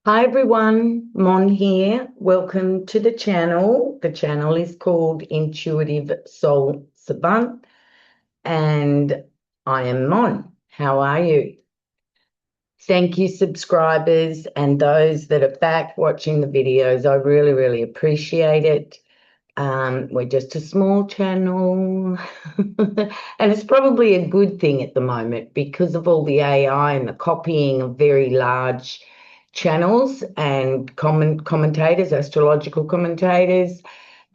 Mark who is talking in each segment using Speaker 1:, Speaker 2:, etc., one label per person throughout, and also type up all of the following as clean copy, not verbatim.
Speaker 1: Hi everyone, Mon here. Welcome to the channel. The channel is called Intuitive Soul Savant, and I am Mon. How are you? Thank you, subscribers, and those that are back watching the videos. I really, really appreciate it. We're just a small channel, and it's probably a good thing at the moment because of all the AI and the copying of very large channels and commentators, astrological commentators.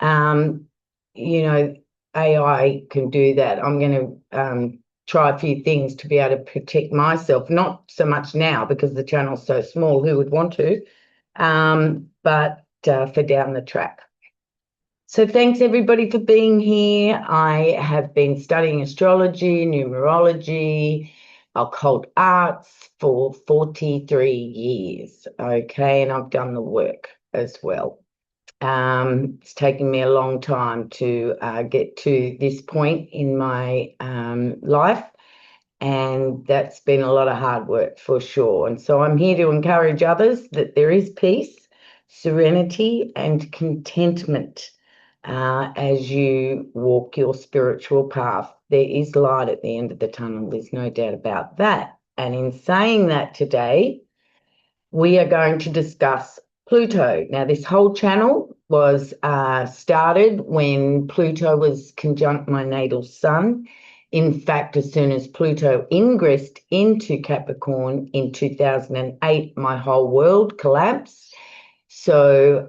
Speaker 1: Um, you know, AI can do that. I'm going to try a few things to be able to protect myself, not so much now because the channel's so small, who would want to, but for down the track. So thanks everybody for being here. I have been studying astrology, numerology, occult arts for 43 years. Okay, and I've done the work as well. It's taken me a long time to get to this point in my life, and that's been a lot of hard work for sure. And so I'm here to encourage others that there is peace, serenity, and contentment as you walk your spiritual path. There is light at the end of the tunnel, there's no doubt about that. And in saying that today, we are going to discuss Pluto. Now, this whole channel was started when Pluto was conjunct my natal sun. In fact, as soon as Pluto ingressed into Capricorn in 2008, my whole world collapsed. So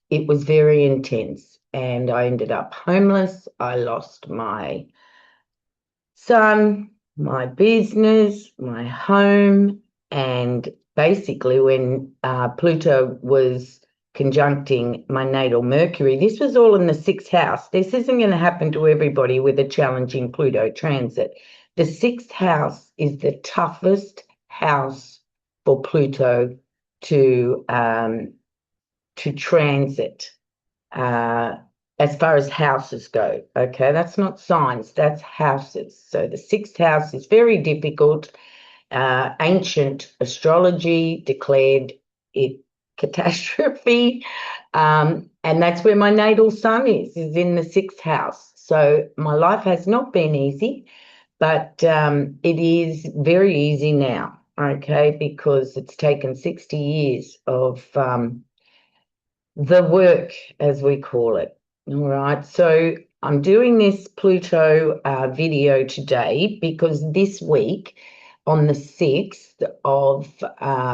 Speaker 1: it was very intense, and I ended up homeless. I lost my son, my business, my home, and basically when Pluto was conjuncting my natal Mercury, this was all in the sixth house. This isn't going to happen to everybody with a challenging Pluto transit. The sixth house is the toughest house for Pluto to transit. As far as houses go. Okay, that's not signs, that's houses. So the sixth house is very difficult. Ancient astrology declared it catastrophe. And that's where my natal sun is in the sixth house. So my life has not been easy, but it is very easy now, okay, because it's taken 60 years of the work, as we call it. All right. So I'm doing this Pluto video today because this week, on the 6th of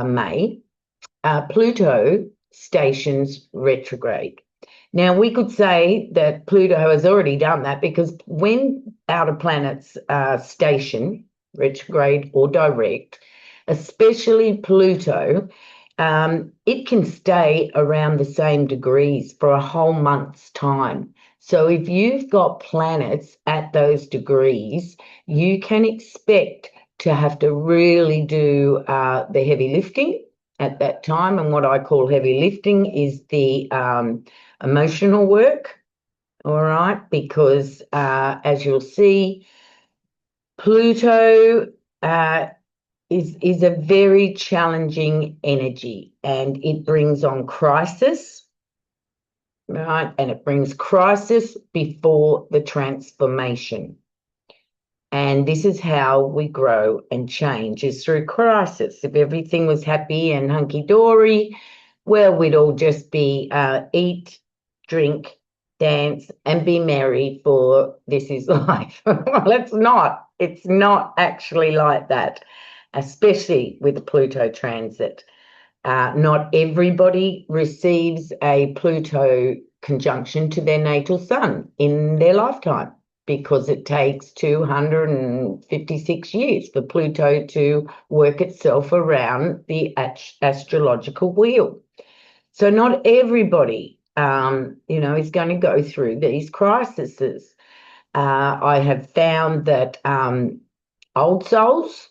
Speaker 1: May, Pluto stations retrograde. Now, we could say that Pluto has already done that because when outer planets station retrograde or direct, especially Pluto, it can stay around the same degrees for a whole month's time. So if you've got planets at those degrees, you can expect to have to really do the heavy lifting at that time. And what I call heavy lifting is the emotional work, all right? Because as you'll see, Pluto is a very challenging energy, and it brings on crisis, right? And it brings crisis before the transformation. And this is how we grow and change, is through crisis. If everything was happy and hunky-dory, well, we'd all just be eat, drink, dance, and be merry for this is life. Well, it's not. It's not actually like that, especially with the Pluto transit. Not everybody receives a Pluto conjunction to their natal sun in their lifetime, because it takes 256 years for Pluto to work itself around the astrological wheel. So not everybody, is going to go through these crises. I have found that old souls,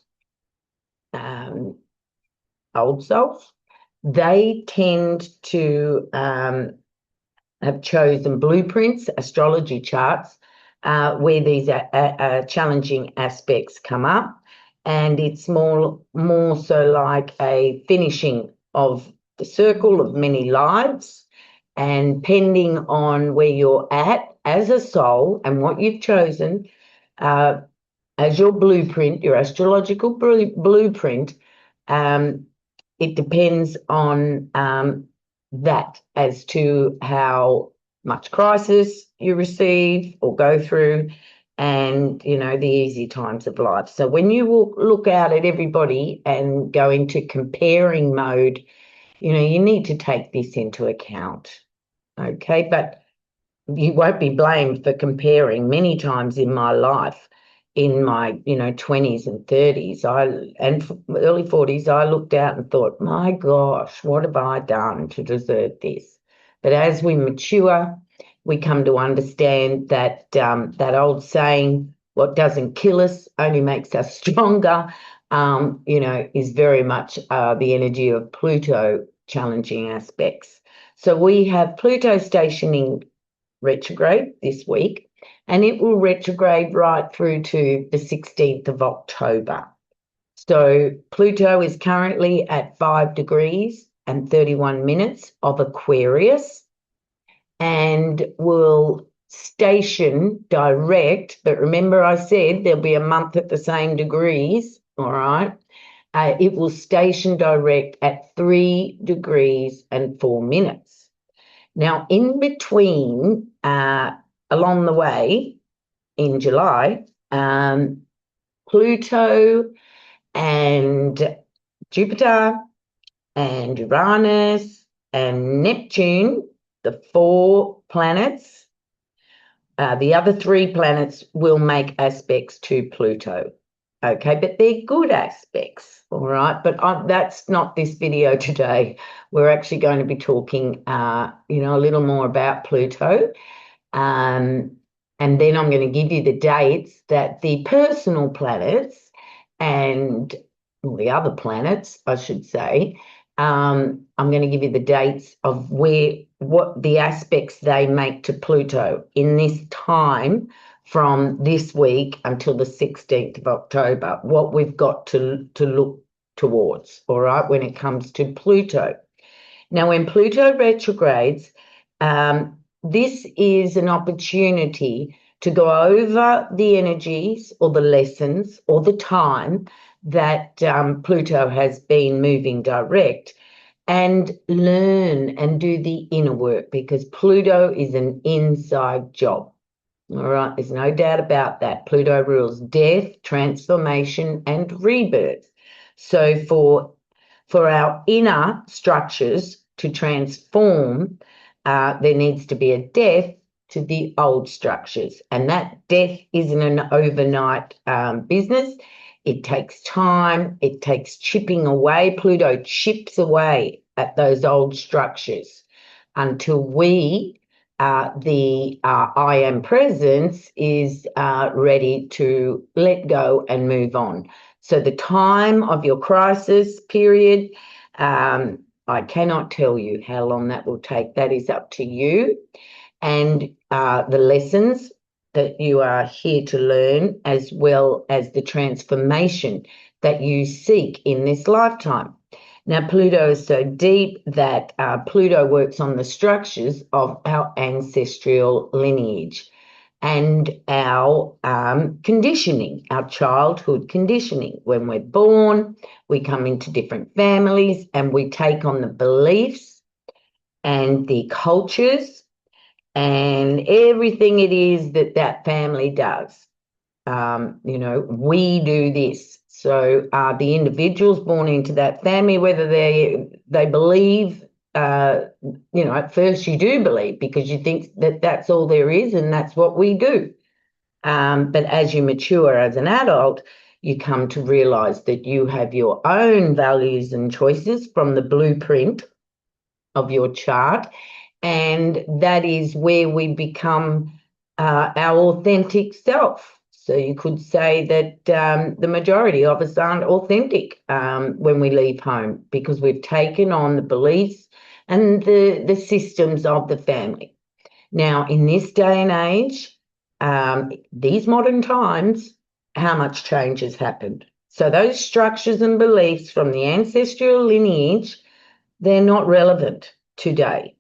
Speaker 1: um, they tend to have chosen blueprints, astrology charts, where these challenging aspects come up. and it's more so like a finishing of the circle of many lives, and depending on where you're at as a soul and what you've chosen as your blueprint, your astrological blueprint, it depends on that as to how much crisis you receive or go through, and, you know, the easy times of life. So when you look out at everybody and go into comparing mode, you know, you need to take this into account, okay? But you won't be blamed for comparing. Many times in my life, in my, you know, 20s and 30s, and early 40s, I looked out and thought, my gosh, what have I done to deserve this? But as we mature, we come to understand that that old saying, what doesn't kill us only makes us stronger, you know, is very much the energy of Pluto challenging aspects. So we have Pluto stationing retrograde this week, and it will retrograde right through to the 16th of October. So Pluto is currently at 5 degrees and 31 minutes of Aquarius, and will station direct, but remember I said there'll be a month at the same degrees, all right? It will station direct at 3 degrees and 4 minutes. Now, in between, along the way, in July, Pluto and Jupiter and Uranus and Neptune, the 4 planets, the other 3 planets will make aspects to Pluto. Okay, but they're good aspects, all right? But that's not this video today. We're actually going to be talking, you know, a little more about Pluto. And then I'm going to give you the dates that the personal planets and the other planets, I should say, I'm going to give you the dates of what the aspects they make to Pluto in this time from this week until the 16th of October, what we've got to look towards, all right, when it comes to Pluto. Now, when Pluto retrogrades, this is an opportunity to go over the energies or the lessons or the time that Pluto has been moving direct, and learn and do the inner work, because Pluto is an inside job. All right, there's no doubt about that. Pluto rules death, transformation, and rebirth. So for our inner structures to transform, there needs to be a death to the old structures. And that death isn't an overnight business. It takes time. It takes chipping away. Pluto chips away at those old structures until we, the I am presence, is ready to let go and move on. So the time of your crisis period, I cannot tell you how long that will take. That is up to you, and the lessons that you are here to learn, as well as the transformation that you seek in this lifetime. Now, Pluto is so deep that Pluto works on the structures of our ancestral lineage and our conditioning, our childhood conditioning. When we're born, we come into different families and we take on the beliefs and the cultures and everything it is that family does. You know, we do this. So the individuals born into that family, whether they believe, you know, at first you do believe because you think that that's all there is and that's what we do. But as you mature as an adult, you come to realize that you have your own values and choices from the blueprint of your chart. And that is where we become our authentic self. So you could say that the majority of us aren't authentic when we leave home, because we've taken on the beliefs and the systems of the family. Now, in this day and age, these modern times, how much change has happened? So those structures and beliefs from the ancestral lineage, they're not relevant today.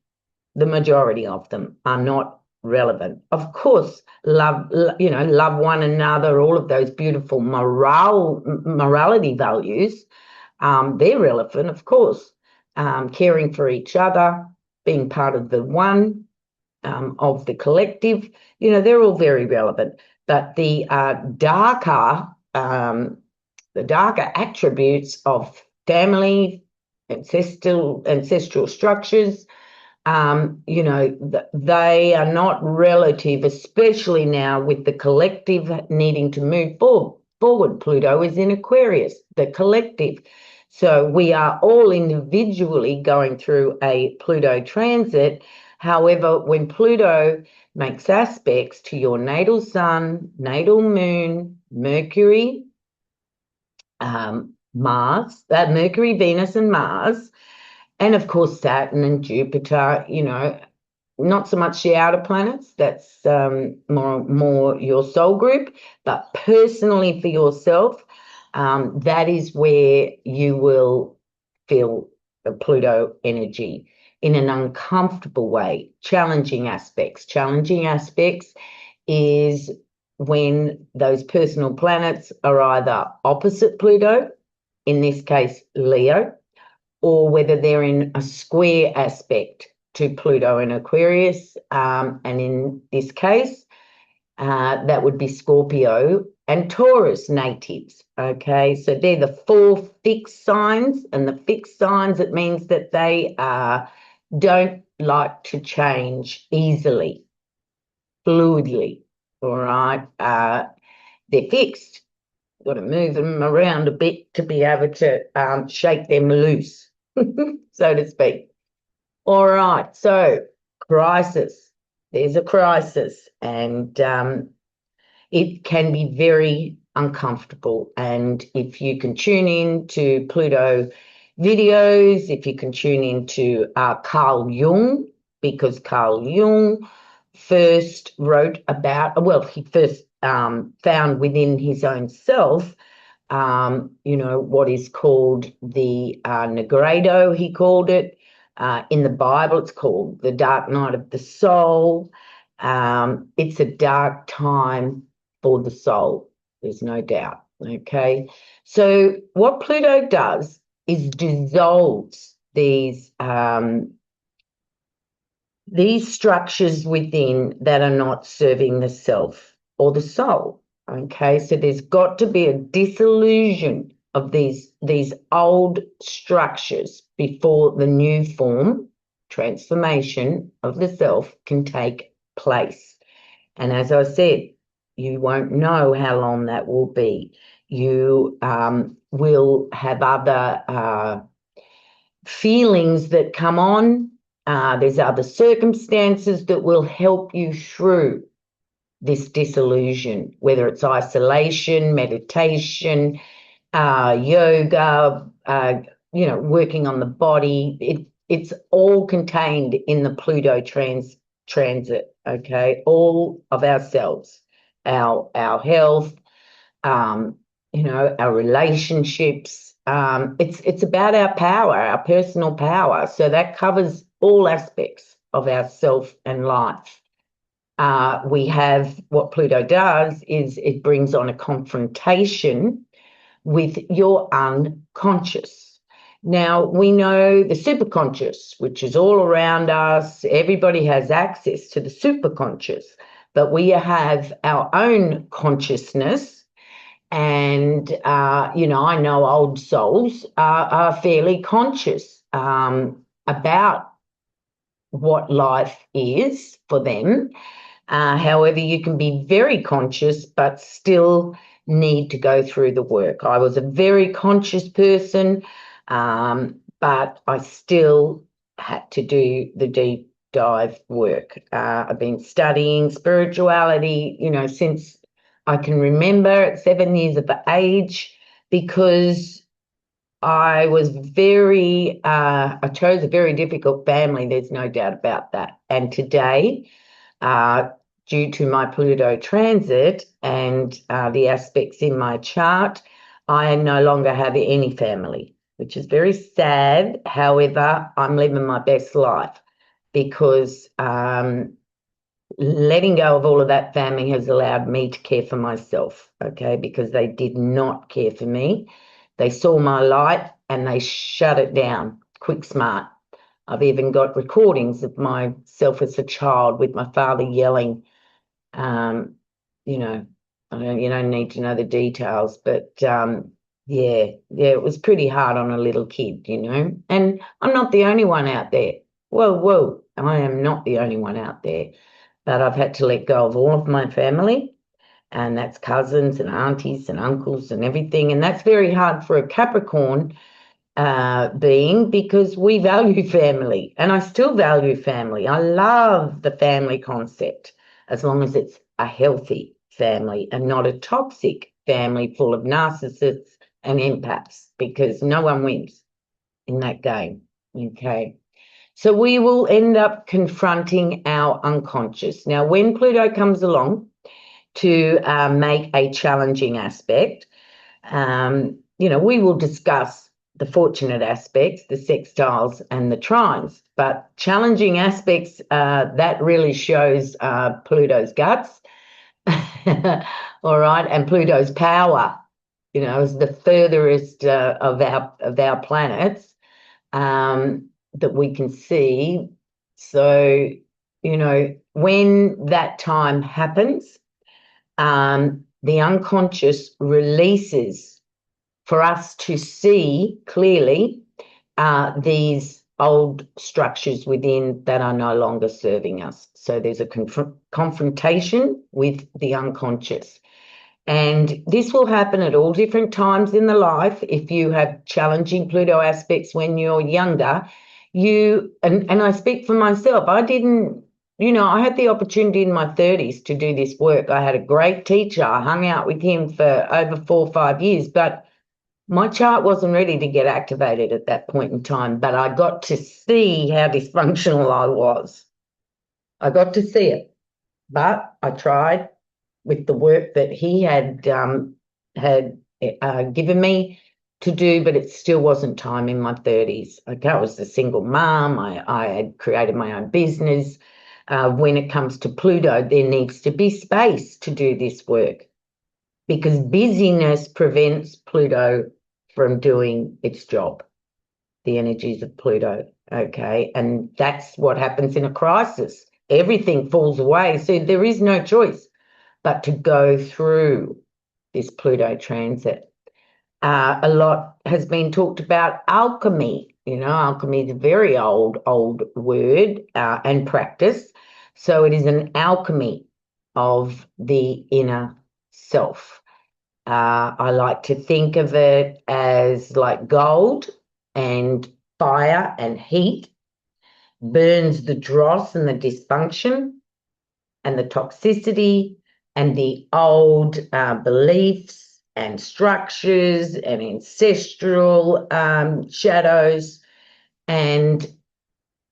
Speaker 1: The majority of them are not relevant. Of course, love one another, all of those beautiful morality values, they're relevant, of course. Caring for each other, being part of the one, of the collective, they're all very relevant. But the darker attributes of family, ancestral structures, they are not relative, especially now with the collective needing to move forward. Pluto is in Aquarius, the collective. So we are all individually going through a Pluto transit. However, when Pluto makes aspects to your natal sun, natal moon, Mercury, Mercury, Venus, and Mars, and of course Saturn and Jupiter, not so much the outer planets, that's more your soul group, but personally for yourself, that is where you will feel the Pluto energy in an uncomfortable way. Challenging aspects is when those personal planets are either opposite Pluto, in this case Leo, or whether they're in a square aspect to Pluto in Aquarius, and in this case, that would be Scorpio and Taurus natives, okay? So they're the 4 fixed signs, and the fixed signs, it means that they don't like to change easily, fluidly, all right? They're fixed. Got to move them around a bit to be able to shake them loose, so to speak. All right, so crisis. There's a crisis, and it can be very uncomfortable. And if you can tune in to Pluto videos, if you can tune into Carl Jung, because Carl Jung first wrote about, he first found within his own self, what is called the Negredo, he called it. In the Bible, it's called the dark night of the soul. It's a dark time for the soul, there's no doubt, okay? So what Pluto does is dissolves these structures within that are not serving the self or the soul, okay? So there's got to be a dissolution of these old structures before the new form, transformation of the self, can take place. And as I said, you won't know how long that will be. You will have other feelings that come on. There's other circumstances that will help you through this disillusion, whether it's isolation, meditation, yoga, working on the body. It's all contained in the Pluto transit, okay? All of ourselves, our health, our relationships. It's about our power, our personal power. So that covers all aspects of ourself and life. We have, what Pluto does is it brings on a confrontation with your unconscious. Now, we know the superconscious, which is all around us. Everybody has access to the superconscious, but we have our own consciousness. And, I know old souls are fairly conscious about what life is for them. However, you can be very conscious but still need to go through the work. I was a very conscious person, but I still had to do the deep dive work. I've been studying spirituality, since I can remember at 7 years of age, because I was I chose a very difficult family, there's no doubt about that. And today, due to my Pluto transit and the aspects in my chart, I no longer have any family, which is very sad. However, I'm living my best life because letting go of all of that family has allowed me to care for myself, okay, because they did not care for me. They saw my light and they shut it down, quick smart. I've even got recordings of myself as a child with my father yelling. You know, you don't need to know the details, but yeah, it was pretty hard on a little kid, and I'm not the only one out there. Whoa, I am not the only one out there, but I've had to let go of all of my family, and that's cousins and aunties and uncles and everything, and that's very hard for a Capricorn being, because we value family, and I still value family. I love the family concept as long as it's a healthy family and not a toxic family full of narcissists and empaths, because no one wins in that game. Okay. So we will end up confronting our unconscious. Now, when Pluto comes along to make a challenging aspect, we will discuss the fortunate aspects, the sextiles and the trines, but challenging aspects, that really shows Pluto's guts, all right, and Pluto's power, is the furthest of our planets that we can see. So, when that time happens, the unconscious releases for us to see clearly these old structures within that are no longer serving us. So there's a confrontation with the unconscious. And this will happen at all different times in the life. If you have challenging Pluto aspects when you're younger, and I speak for myself, I didn't, I had the opportunity in my 30s to do this work. I had a great teacher. I hung out with him for over 4 or 5 years, but my chart wasn't ready to get activated at that point in time, but I got to see how dysfunctional I was. I got to see it, but I tried with the work that he had given me to do, but it still wasn't time in my 30s. Okay, I was a single mom. I had created my own business. When it comes to Pluto, there needs to be space to do this work, because busyness prevents Pluto from doing its job, the energies of Pluto, okay? And that's what happens in a crisis. Everything falls away, so there is no choice but to go through this Pluto transit. A lot has been talked about alchemy. Alchemy is a very old word and practice. So it is an alchemy of the inner self. I like to think of it as like gold, and fire and heat burns the dross and the dysfunction and the toxicity and the old beliefs and structures and ancestral shadows, and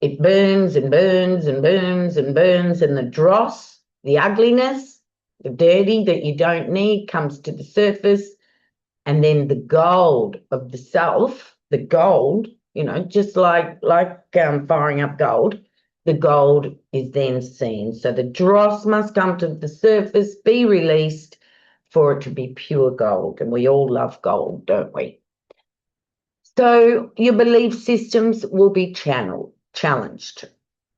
Speaker 1: it burns and burns and burns and burns, and the dross, the ugliness, the dirty that you don't need comes to the surface, and then the gold of the self, the gold, just like firing up gold, the gold is then seen. So the dross must come to the surface, be released for it to be pure gold. And we all love gold, don't we? So your belief systems will be challenged.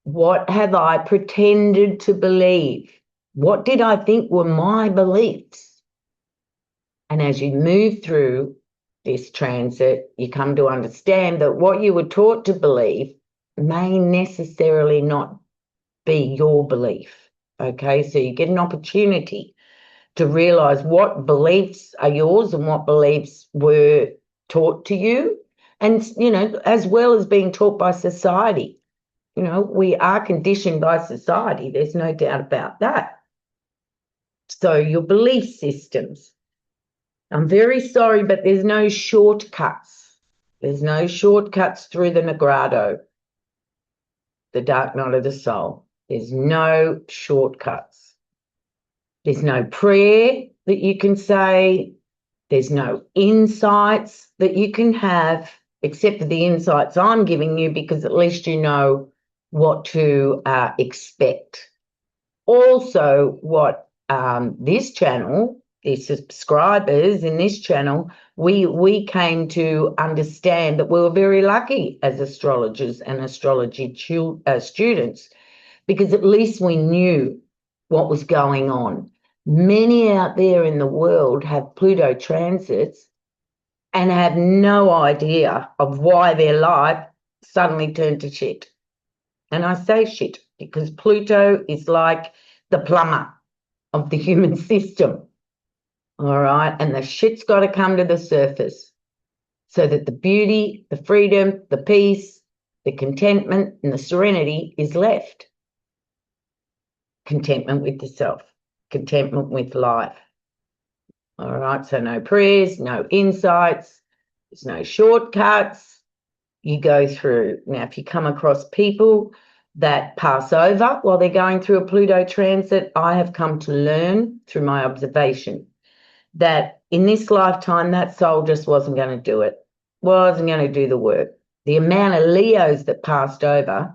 Speaker 1: What have I pretended to believe? What did I think were my beliefs? And as you move through this transit, you come to understand that what you were taught to believe may necessarily not be your belief. Okay, so you get an opportunity to realize what beliefs are yours and what beliefs were taught to you. And, as well as being taught by society. We are conditioned by society. There's no doubt about that. So your belief systems. I'm very sorry, but there's no shortcuts. There's no shortcuts through the Negrado, the dark night of the soul. There's no shortcuts. There's no prayer that you can say There's no insights that you can have, except for the insights I'm giving you, because at least you know what to expect. Also, what this channel, the subscribers in this channel, we came to understand that we were very lucky as astrologers and astrology students, because at least we knew what was going on. Many out there in the world have Pluto transits and have no idea of why their life suddenly turned to shit. And I say shit because Pluto is like the plumber of the human system, all right? And the shit's got to come to the surface so that the beauty, the freedom, the peace, the contentment, and the serenity is left. Contentment with yourself, contentment with life, all right? So no prayers, no insights, there's no shortcuts. You go through. Now, if you come across people that pass over while they're going through a Pluto transit, I have come to learn through my observation that in this lifetime, that soul just wasn't going to do it, wasn't going to do the work. The amount of Leos that passed over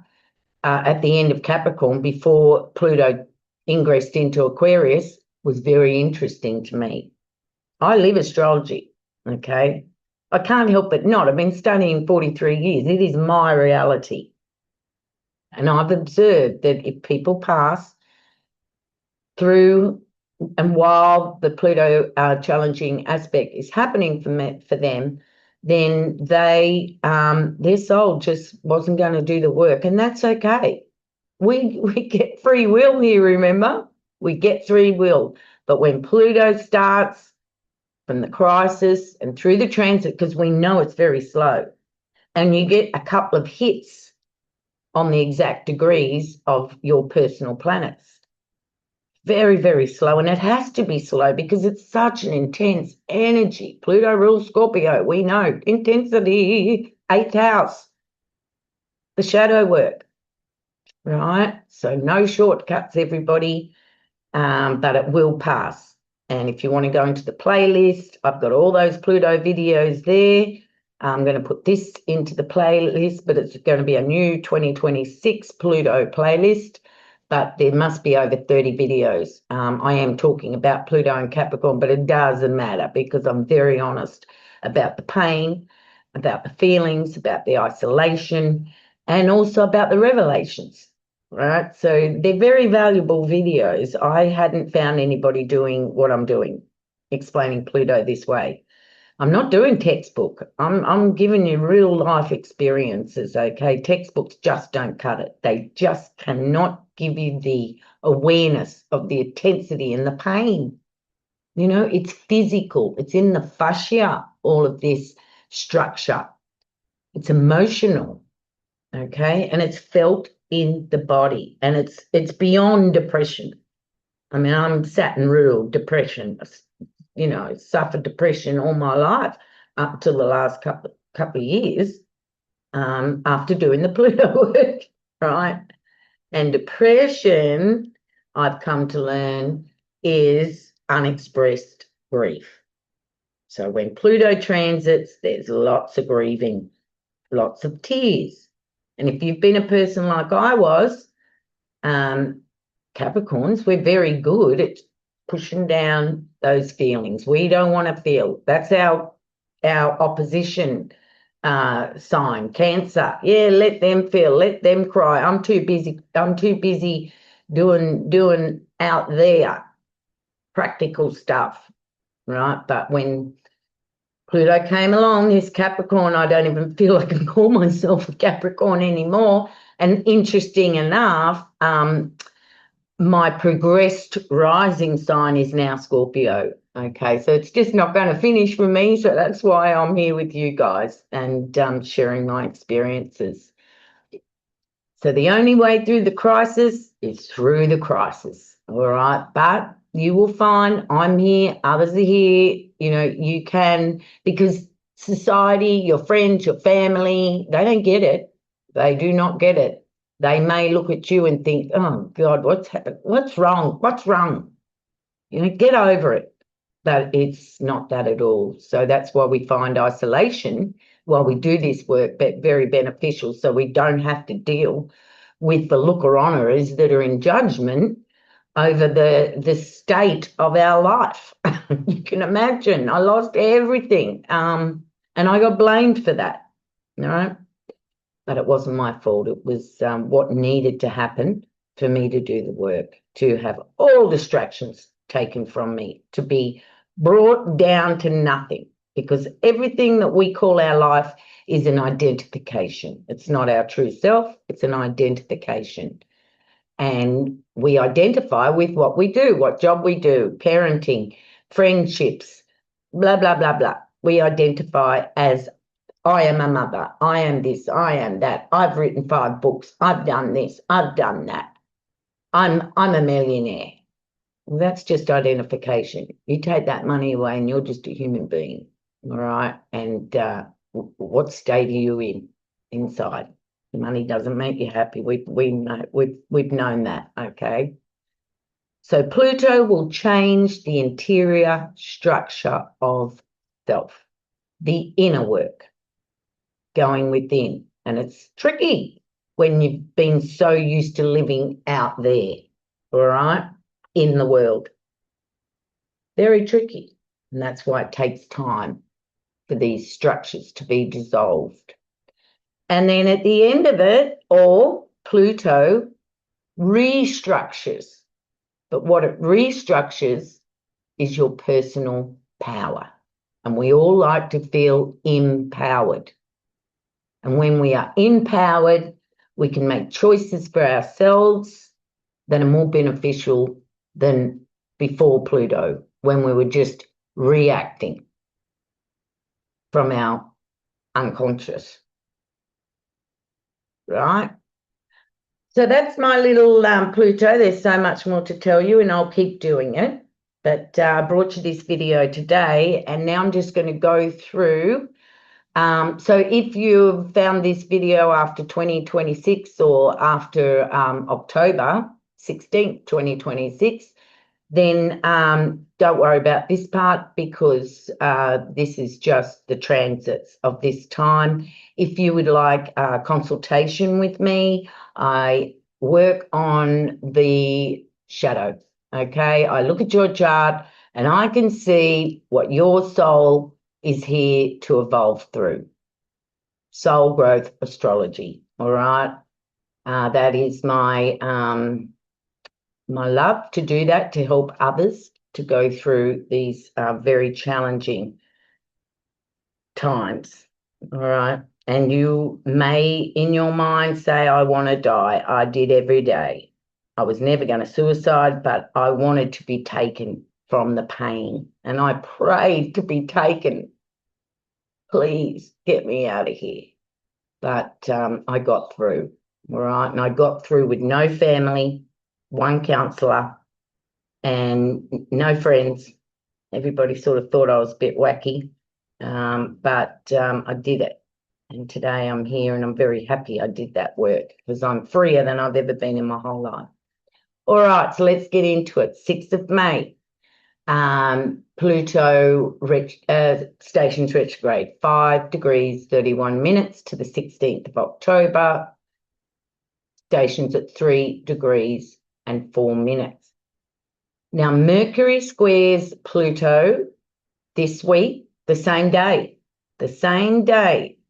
Speaker 1: at the end of Capricorn before Pluto ingressed into Aquarius was very interesting to me. I live astrology, okay? I can't help but not. I've been studying 43 years. It is my reality. And I've observed that if people pass through and while the Pluto challenging aspect is happening for them, then they their soul just wasn't going to do the work, and that's okay. We get free will here, remember? We get free will. But when Pluto starts from the crisis and through the transit, because we know it's very slow, and you get a couple of hits on the exact degrees of your personal planets. Very, very slow, and it has to be slow because it's such an intense energy. Pluto rules Scorpio, we know. Intensity, 8th house, the shadow work, right? So no shortcuts, everybody, but it will pass. And if you want to go into the playlist, I've got all those Pluto videos there. I'm going to put this into the playlist, but it's going to be a new 2026 Pluto playlist. But there must be over 30 videos. I am talking about Pluto and Capricorn, but it doesn't matter because I'm very honest about the pain, about the feelings, about the isolation, and also about the revelations, right? So they're very valuable videos. I hadn't found anybody doing what I'm doing, explaining Pluto this way. I'm not doing textbook. I'm giving you real life experiences, okay? Textbooks just don't cut it. They just cannot give you the awareness of the intensity and the pain. You know, it's physical. It's in the fascia, all of this structure. It's emotional, okay? And it's felt in the body, and it's beyond depression. I mean, I'm Saturn ruled depression. You know, suffered depression all my life up to the last couple of years after doing the Pluto work, right? And depression, I've come to learn, is unexpressed grief. So when Pluto transits, there's lots of grieving, lots of tears. And if you've been a person like I was, Capricorns, we're very good at pushing down those feelings. We don't want to feel. That's our opposition sign. Cancer. Yeah, let them feel. Let them cry. I'm too busy doing out there practical stuff, right? But when Pluto came along, this Capricorn, I don't even feel I can call myself a Capricorn anymore. And interesting enough, my progressed rising sign is now Scorpio. Okay, so it's just not going to finish for me. So that's why I'm here with you guys and sharing my experiences. So the only way through the crisis is through the crisis. All right, but you will find I'm here, others are here. You know, you can, because society, your friends, your family, they don't get it. They do not get it. They may look at you and think, oh, God, what's happened? What's wrong? What's wrong? You know, get over it. but it's not that at all. So that's why we find isolation while we do this work very beneficial, so we don't have to deal with the looker-oners that are in judgment over the state of our life. You can imagine, I lost everything, and I got blamed for that, right? But it wasn't my fault. It was what needed to happen for me to do the work, to have all distractions taken from me, to be brought down to nothing, because everything that we call our life is an identification. It's not our true self, it's an identification. And we identify with what we do, what job we do, parenting, friendships, blah, blah, blah, blah. We identify as, I am a mother, I am this, I am that, I've written 5 books, I've done this, I've done that, I'm a millionaire. Well, that's just identification. You take that money away and you're just a human being, all right? And what state are you in inside? Money doesn't make you happy. We've known that, okay? So Pluto will change the interior structure of self, the inner work, going within. And it's tricky when you've been so used to living out there, all right, in the world. Very tricky. And that's why it takes time for these structures to be dissolved. And then at the end of it all, Pluto restructures. But what it restructures is your personal power. And we all like to feel empowered. And when we are empowered, we can make choices for ourselves that are more beneficial than before Pluto, when we were just reacting from our unconscious. Right? So that's my little Pluto. There's so much more to tell you, and I'll keep doing it. But I brought you this video today, and now I'm just going to go through. So if you've found this video after 2026 or after October 16th, 2026, then don't worry about this part, because this is just the transits of this time. If you would like a consultation with me, I work on the shadow, okay? I look at your chart and I can see what your soul is here to evolve through. Soul growth astrology, all right? That is my love to do that, to help others to go through these very challenging times, all right? And you may, in your mind, say, I want to die. I did every day. I was never going to suicide, but I wanted to be taken from the pain. And I prayed to be taken. Please get me out of here. But I got through, all right? And I got through with no family, 1 counsellor, and no friends. Everybody sort of thought I was a bit wacky, but I did it. And today I'm here and I'm very happy I did that work, because I'm freer than I've ever been in my whole life. All right, so let's get into it. 6th of May, Pluto stations retrograde, 5 degrees 31 minutes to the 16th of October, stations at 3 degrees and 4 minutes. Now, Mercury squares Pluto this week, the same day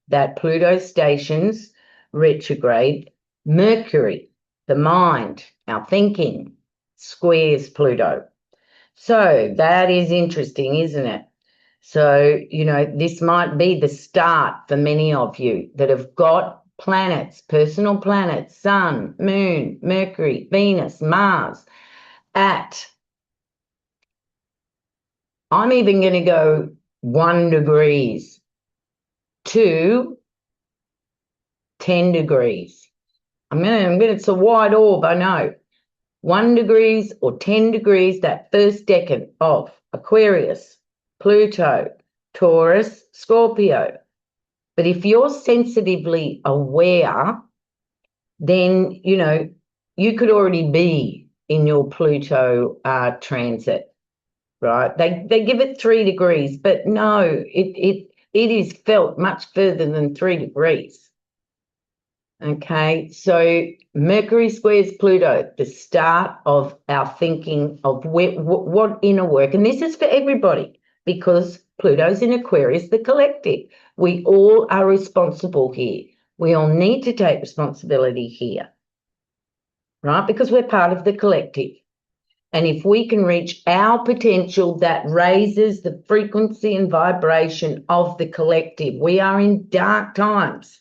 Speaker 1: that Pluto stations retrograde. Mercury, the mind, our thinking, squares Pluto. So that is interesting, isn't it? So, you know, this might be the start for many of you that have got planets, personal planets, Sun, Moon, Mercury, Venus, Mars, I'm even going to go 1 degrees to 10 degrees. It's a wide orb, I know. 1 degrees or 10 degrees, that first decade of Aquarius, Pluto, Taurus, Scorpio. But if you're sensitively aware, then, you know, you could already be in your Pluto transit. right? They give it 3 degrees, but no, it is felt much further than 3 degrees. Okay, so Mercury squares Pluto, the start of our thinking of what inner work, and this is for everybody because Pluto's in Aquarius, the collective. We all are responsible here. We all need to take responsibility here, right? Because we're part of the collective. And if we can reach our potential, that raises the frequency and vibration of the collective. We are in dark times.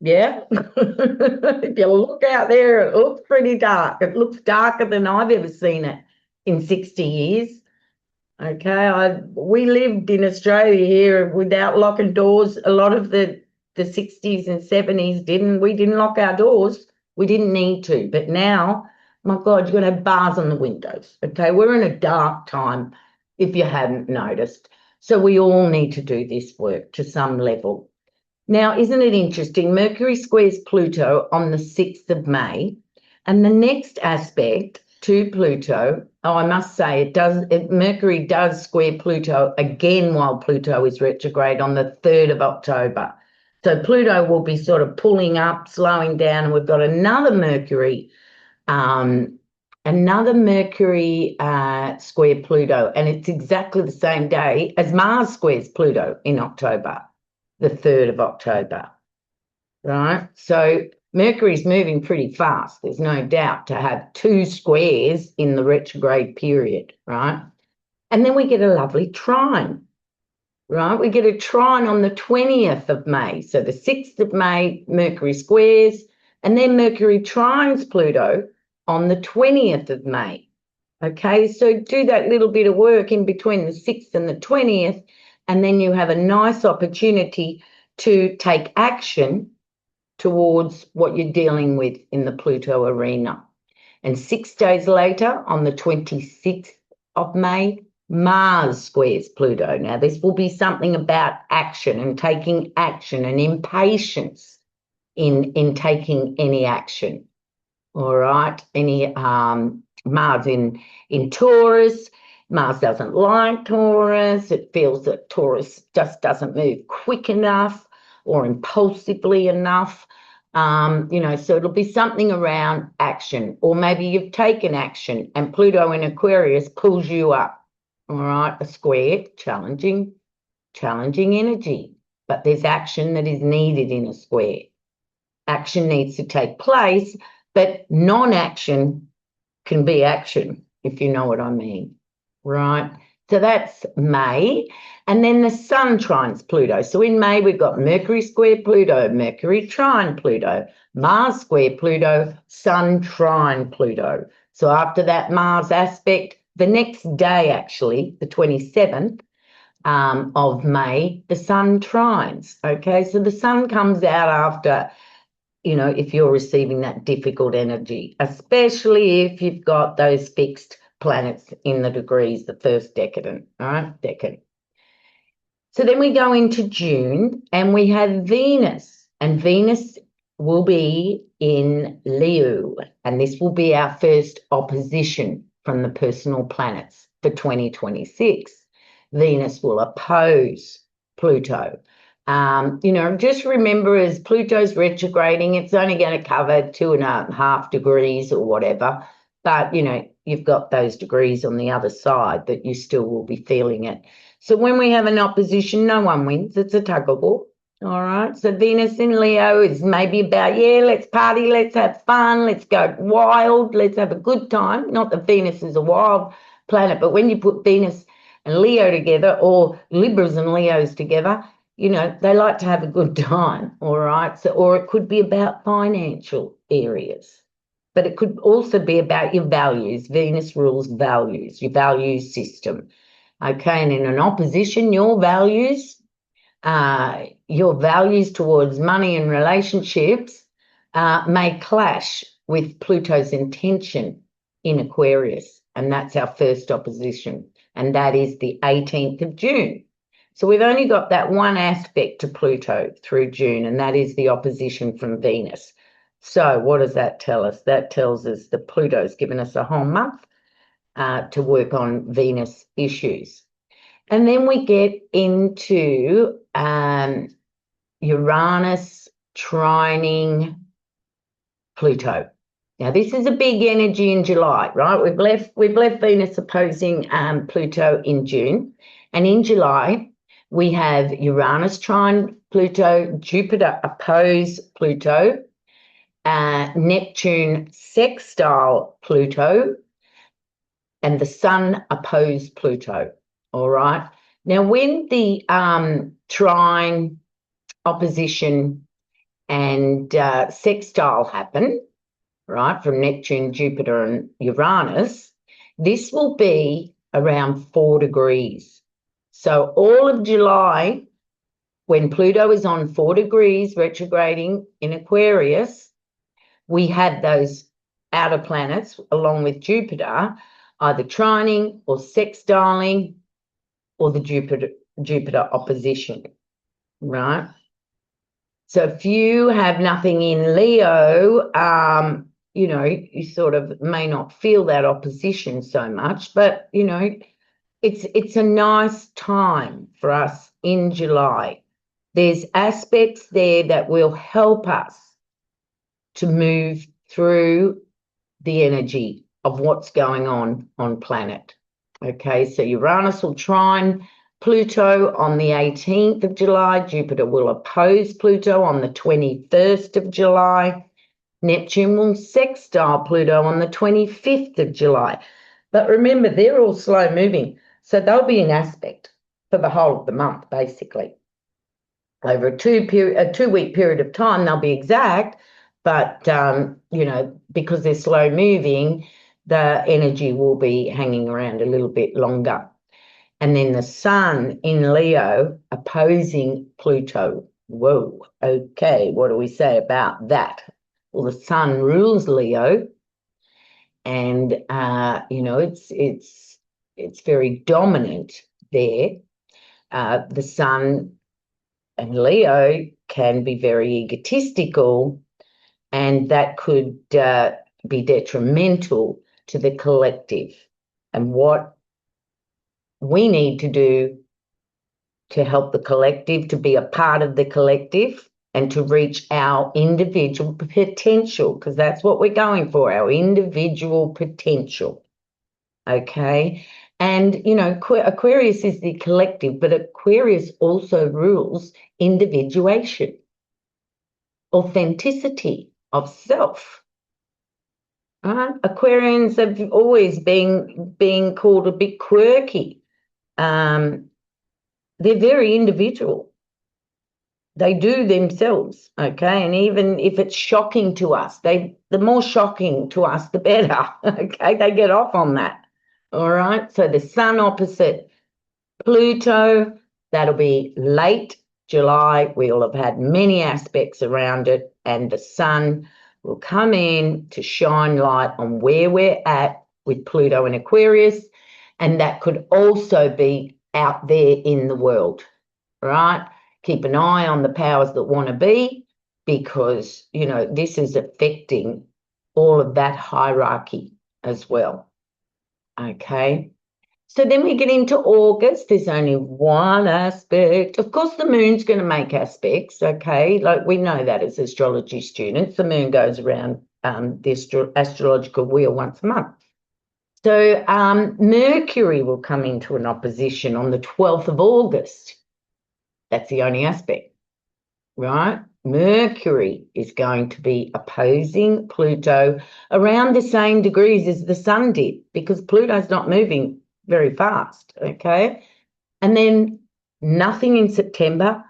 Speaker 1: Yeah. If you look out there, it looks pretty dark. It looks darker than I've ever seen it in 60 years. Okay, we lived in Australia here without locking doors. A lot of the 60s and 70s we didn't lock our doors. We didn't need to. But now, my God, you're going to have bars on the windows. Okay, we're in a dark time if you hadn't noticed. So we all need to do this work to some level. Now, isn't it interesting? Mercury squares Pluto on the 6th of May, and the next aspect to Pluto, I must say, Mercury does square Pluto again while Pluto is retrograde on the 3rd of October. So Pluto will be sort of pulling up, slowing down, and we've got another Mercury square Pluto, and it's exactly the same day as Mars squares Pluto in October, the 3rd of October, right? So Mercury's moving pretty fast, there's no doubt, to have 2 squares in the retrograde period, right? And then we get a lovely trine, right? We get a trine on the 20th of May. So the 6th of May, Mercury squares, and then Mercury trines Pluto on the 20th of May. Okay, so do that little bit of work in between the 6th and the 20th, and then you have a nice opportunity to take action towards what you're dealing with in the Pluto arena. And 6 days later, on the 26th of May, Mars squares Pluto. Now, this will be something about action and taking action and impatience in taking any action. All right, Mars in Taurus. Mars doesn't like Taurus. It feels that Taurus just doesn't move quick enough or impulsively enough. So it'll be something around action, or maybe you've taken action and Pluto in Aquarius pulls you up. All right, a square, challenging energy, but there's action that is needed in a square. Action needs to take place, but non-action can be action, if you know what I mean, right? So that's May. And then the Sun trines Pluto. So in May, we've got Mercury square Pluto, Mercury trine Pluto, Mars square Pluto, Sun trine Pluto. So after that Mars aspect, the next day, actually, the 27th of May, the Sun trines, okay? So the Sun comes out after, if you're receiving that difficult energy, especially if you've got those fixed planets in the degrees, the first decan, all right, decan. So then we go into June and we have Venus, and Venus will be in Leo, and this will be our first opposition from the personal planets for 2026. Venus will oppose Pluto. Just remember, as Pluto's retrograding, it's only going to cover 2.5 degrees or whatever, but, you've got those degrees on the other side that you still will be feeling it. So when we have an opposition, no one wins. It's a tug of war, all right? So Venus in Leo is maybe about, let's party, let's have fun, let's go wild, let's have a good time. Not that Venus is a wild planet, but when you put Venus and Leo together, or Libras and Leos together, they like to have a good time, all right? So, or it could be about financial areas, but it could also be about your values. Venus rules values, your value system, okay? And in an opposition, your values towards money and relationships may clash with Pluto's intention in Aquarius, and that's our first opposition, and that is the 18th of June. So we've only got that one aspect to Pluto through June, and that is the opposition from Venus. So what does that tell us? That tells us that Pluto's given us a whole month to work on Venus issues. And then we get into Uranus trining Pluto. Now, this is a big energy in July, right? We've left Venus opposing Pluto in June, and in July we have Uranus trine Pluto, Jupiter oppose Pluto, Neptune sextile Pluto, and the Sun oppose Pluto. All right. Now, when the trine, opposition, and sextile happen, right, from Neptune, Jupiter, and Uranus, this will be around 4 degrees. So all of July, when Pluto is on 4 degrees retrograding in Aquarius, we have those outer planets along with Jupiter either trining or sextiling or the Jupiter opposition, right? So if you have nothing in Leo, you know, you sort of may not feel that opposition so much, but, you know, it's a nice time for us in July. There's aspects there that will help us to move through the energy of what's going on planet. Okay, so Uranus will trine Pluto on the 18th of July. Jupiter will oppose Pluto on the 21st of July. Neptune will sextile Pluto on the 25th of July. But remember, they're all slow moving, so they'll be in aspect for the whole of the month, basically. Over a 2-week period of time, they'll be exact, but, you know, because they're slow moving, the energy will be hanging around a little bit longer. And then the Sun in Leo opposing Pluto. Whoa, okay, what do we say about that? Well, the Sun rules Leo, and you know, it's very dominant there. The Sun and Leo can be very egotistical, and that could be detrimental to the collective. And what we need to do to help the collective, to be a part of the collective, and to reach our individual potential, because that's what we're going for, our individual potential. Okay? And, you know, Aquarius is the collective, but Aquarius also rules individuation, authenticity of self. Aquarians have always been called a bit quirky. They're very individual. They do themselves, okay? And even if it's shocking to us, the more shocking to us, the better, okay? They get off on that, all right? So the Sun opposite Pluto, that'll be late July. We'll have had many aspects around it, and the Sun will come in to shine light on where we're at with Pluto and Aquarius, and that could also be out there in the world, right? Keep an eye on the powers that want to be, because, you know, this is affecting all of that hierarchy as well, okay? So then we get into August. There's only one aspect. Of course, the moon's going to make aspects, okay? Like, we know that as astrology students. The moon goes around the astrological wheel once a month. So Mercury will come into an opposition on the 12th of August. That's the only aspect, right? Mercury is going to be opposing Pluto around the same degrees as the Sun did, because Pluto's not moving very fast, okay? And then nothing in September.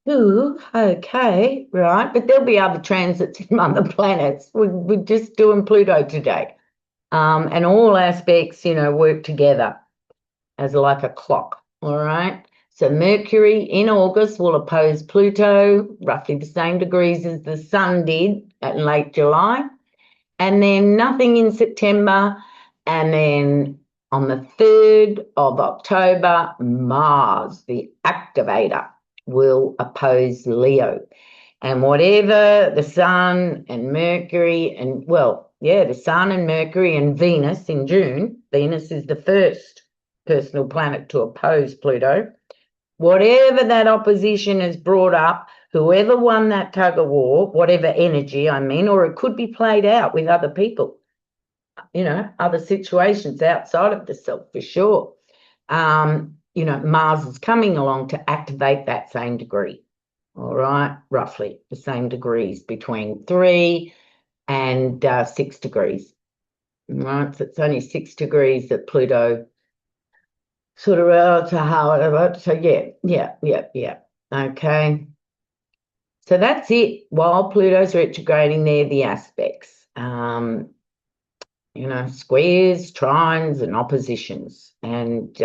Speaker 1: Ooh, okay, right? But there'll be other transits in other planets. We're just doing Pluto today. And all aspects, you know, work together as like a clock, all right? So Mercury in August will oppose Pluto, roughly the same degrees as the Sun did in late July. And then nothing in September. And then on the 3rd of October, Mars, the activator, will oppose Leo. And whatever the Sun and Mercury and, well, Yeah, the Sun and Mercury and Venus in June. Venus is the first personal planet to oppose Pluto. Whatever that opposition has brought up, whoever won that tug of war, whatever energy, I mean, or it could be played out with other people, other situations outside of the self for sure. Mars is coming along to activate that same degree. All right, roughly the same degrees between 3 and 6 degrees. Right, so it's only 6 degrees that Pluto sort of so yeah. Okay. So that's it. While Pluto's retrograding, they're the aspects. Squares, trines, and oppositions. And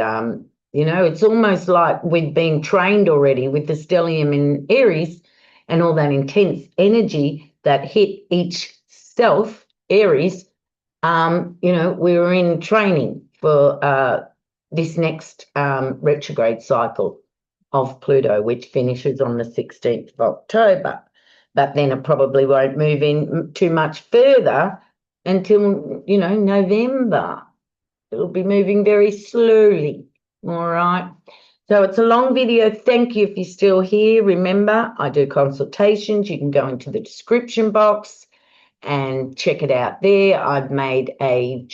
Speaker 1: it's almost like we've been trained already with the stellium in Aries and all that intense energy that hit each self, Aries. We were in training for this next retrograde cycle of Pluto, which finishes on the 16th of October. But then it probably won't move in too much further until, November. It'll be moving very slowly, all right? So it's a long video. Thank you if you're still here. Remember, I do consultations. You can go into the description box and check it out there. I've made a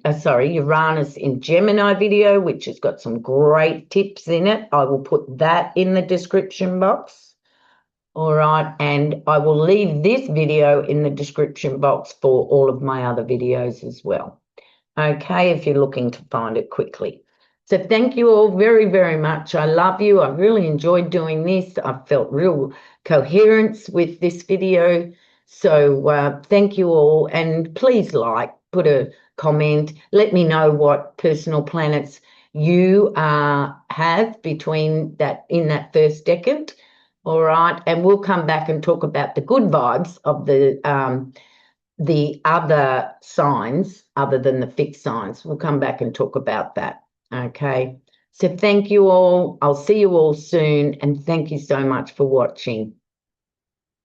Speaker 1: Uranus in Gemini video, which has got some great tips in it. I will put that in the description box. All right, and I will leave this video in the description box for all of my other videos as well. Okay, if you're looking to find it quickly. So thank you all very, very much. I love you. I really enjoyed doing this. I felt real coherence with this video. So thank you all, and please put a comment. Let me know what personal planets you have in that first decade. All right, and we'll come back and talk about the good vibes of the other signs other than the fixed signs. We'll come back and talk about that. Okay, so thank you all. I'll see you all soon, and thank you so much for watching.